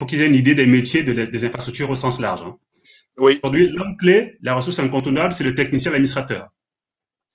pour qu'ils aient une idée des métiers des infrastructures au sens large. Hein. Oui, Aujourd'hui, l'homme clé, la ressource incontournable, c'est le technicien, l'administrateur.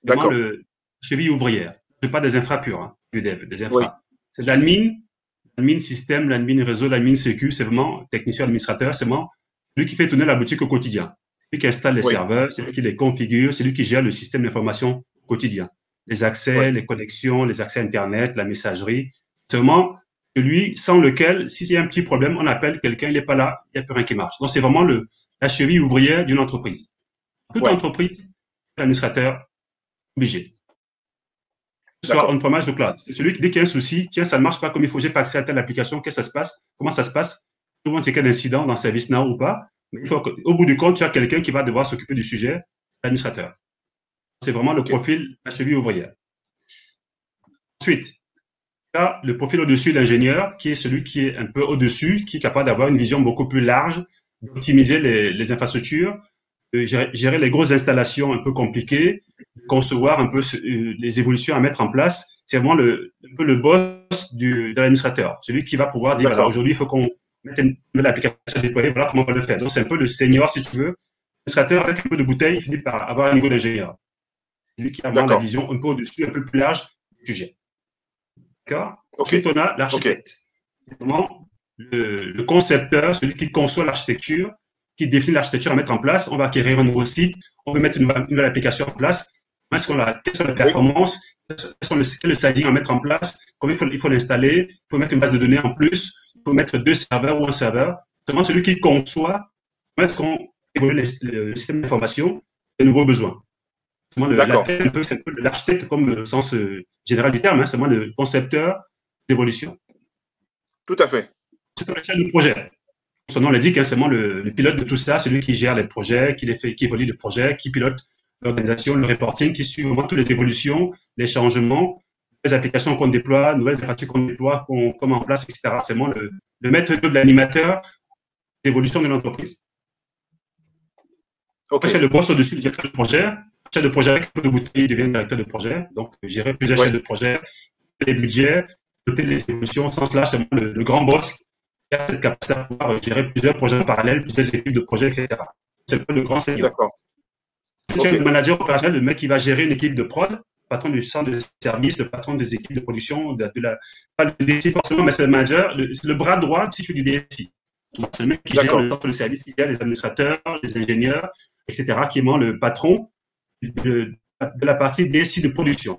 Vraiment d'accord. le cheville ouvrière. C'est pas des infra purs, hein, du dev, des Oui, infra. C'est l'admin système, l'admin réseau, l'admin sécu, c'est vraiment technicien administrateur, c'est vraiment lui qui fait tourner la boutique au quotidien. Lui qui installe les oui, serveurs, c'est lui qui les configure, c'est lui qui gère le système d'information au quotidien. Les oui. accès, les connexions, les accès Internet, la messagerie. C'est vraiment celui sans lequel, s'il y a un petit problème, on appelle quelqu'un, il n'est pas là, il n'y a plus rien qui marche. Donc c'est vraiment la cheville ouvrière d'une entreprise. Toute Ouais, entreprise, l'administrateur obligé. Que ce soit d'accord. on-premise ou cloud. C'est celui qui, dès qu'il y a un souci, tiens, ça ne marche pas comme il faut, j'ai pas accès à telle application, qu'est-ce que ça se passe? Comment ça se passe? Souvent, il y a d'incident dans ServiceNow ou pas. Mais il faut qu'au bout du compte, tu as quelqu'un qui va devoir s'occuper du sujet, l'administrateur. C'est vraiment le Ok. profil, la cheville ouvrière. Ensuite, là, le profil au-dessus, l'ingénieur, qui est celui qui est un peu au-dessus, qui est capable d'avoir une vision beaucoup plus large, d'optimiser les infrastructures, de gérer les grosses installations un peu compliquées, de concevoir un peu les évolutions à mettre en place. C'est vraiment un peu le boss de l'administrateur, celui qui va pouvoir dire, voilà, D'accord. aujourd'hui, il faut qu'on mette une nouvelle application déployée, voilà comment on va le faire. Donc, c'est un peu le senior, si tu veux. L'administrateur, avec un peu de bouteille, il finit par avoir un niveau d'ingénieur. Celui qui a vraiment la D'accord. vision un peu au-dessus, un peu plus large du sujet. D'accord? Ok. Ensuite, on a Ok. l'architecte. Vraiment, le concepteur, celui qui conçoit l'architecture, qui définit l'architecture à mettre en place. On va acquérir un nouveau site, on veut mettre une nouvelle application en place. Quelles sont les Oui. performances, quel est le sizing à mettre en place, comment il faut l'installer, il faut mettre une base de données en plus, il faut mettre 2 serveurs ou un serveur. C'est vraiment celui qui conçoit comment est-ce qu'on évolue le système d'information, les nouveaux besoins. C'est moi D'accord. c'est un peu l'architecte comme le sens général du terme, hein, c'est moi le concepteur d'évolution. Tout à fait. C'est le chef de projet. Son nom l'indique, hein, c'est moi le pilote de tout ça, celui qui gère les projets, qui les fait, qui évolue les projets, qui pilote l'organisation, le reporting, qui suit vraiment toutes les évolutions, les changements, les applications qu'on déploie, nouvelles infrastructures qu'on déploie, qu'on met en place, etc. C'est moi le maître de l'animateur d'évolution de l'entreprise. Ok. Après, c'est le boss au-dessus du directeur de projet. Chef de projet avec un peu de bouteille devient directeur de projet. Donc, gérer plusieurs chefs Ouais. de projet, les budgets, noter les évolutions. Au sens là, c'est le grand boss qui a cette capacité à pouvoir gérer plusieurs projets en parallèle, plusieurs équipes de projets, etc. C'est un peu le grand senior. D'accord. Tu as Ok. le manager opérationnel, le mec qui va gérer une équipe de prod, le patron du centre de service, le patron des équipes de production, pas le DSI forcément, mais c'est le manager, c'est le bras droit si tu veux, du DSI. C'est le mec qui gère D'accord. le centre de service, qui gère les administrateurs, les ingénieurs, etc., qui est vraiment le patron de la partie DSI de production.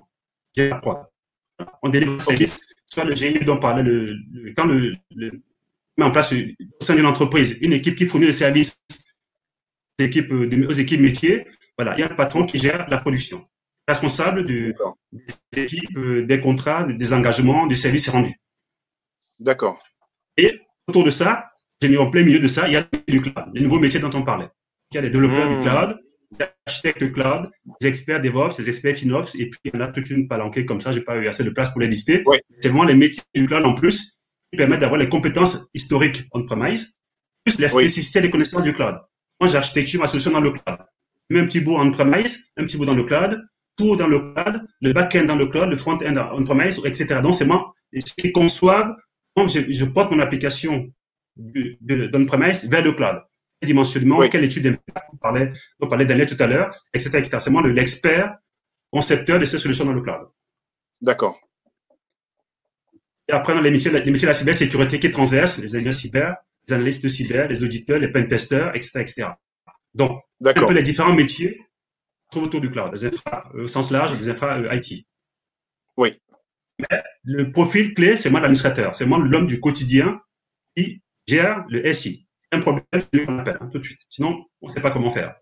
On délivre le Ok. service, soit le GIE dont on parlait, quand met en place au sein d'une entreprise une équipe qui fournit le service aux équipes métiers, voilà, il y a un patron qui gère la production, responsable D'accord. des équipes, des contrats, des engagements, des services rendus. D'accord. Et autour de ça, j'ai mis en plein milieu de ça, il y a du cloud, les nouveaux métiers dont on parlait. Il y a les développeurs du Hmm. cloud, les architectes de cloud, les experts DevOps, les experts FinOps, et puis il y en a toute une palanquée comme ça, j'ai pas eu assez de place pour les lister. Ouais. C'est vraiment les métiers du cloud en plus qui permettent d'avoir les compétences historiques on-premise, plus les Oui. spécificités des connaissances du cloud. Moi, j'architecture ma solution dans le cloud. Je mets un petit bout on-premise, un petit bout dans le cloud, tout dans le cloud, le back-end dans le cloud, le front-end on-premise, etc. Donc, c'est moi qui conçoivent je porte mon application d'on-premise vers le cloud. Quel dimensionnement, Oui. quelle étude d'impact, on parlait d'Anne tout à l'heure, etc., etc. C'est moi l'expert concepteur de ces solutions dans le cloud. D'accord. Et après, dans les métiers de la cybersécurité qui est transverse, les ingénieurs cyber, les analystes de cyber, les auditeurs, les pentesters, etc., etc. Donc, un peu D'accord. les différents métiers trouvent autour du cloud, des infra au sens large, des infra IT. Oui. Le profil clé, c'est moi l'administrateur, c'est moi l'homme du quotidien qui gère le SI. Un problème, c'est lui qu'on appelle tout de suite. Sinon, on ne sait pas comment faire.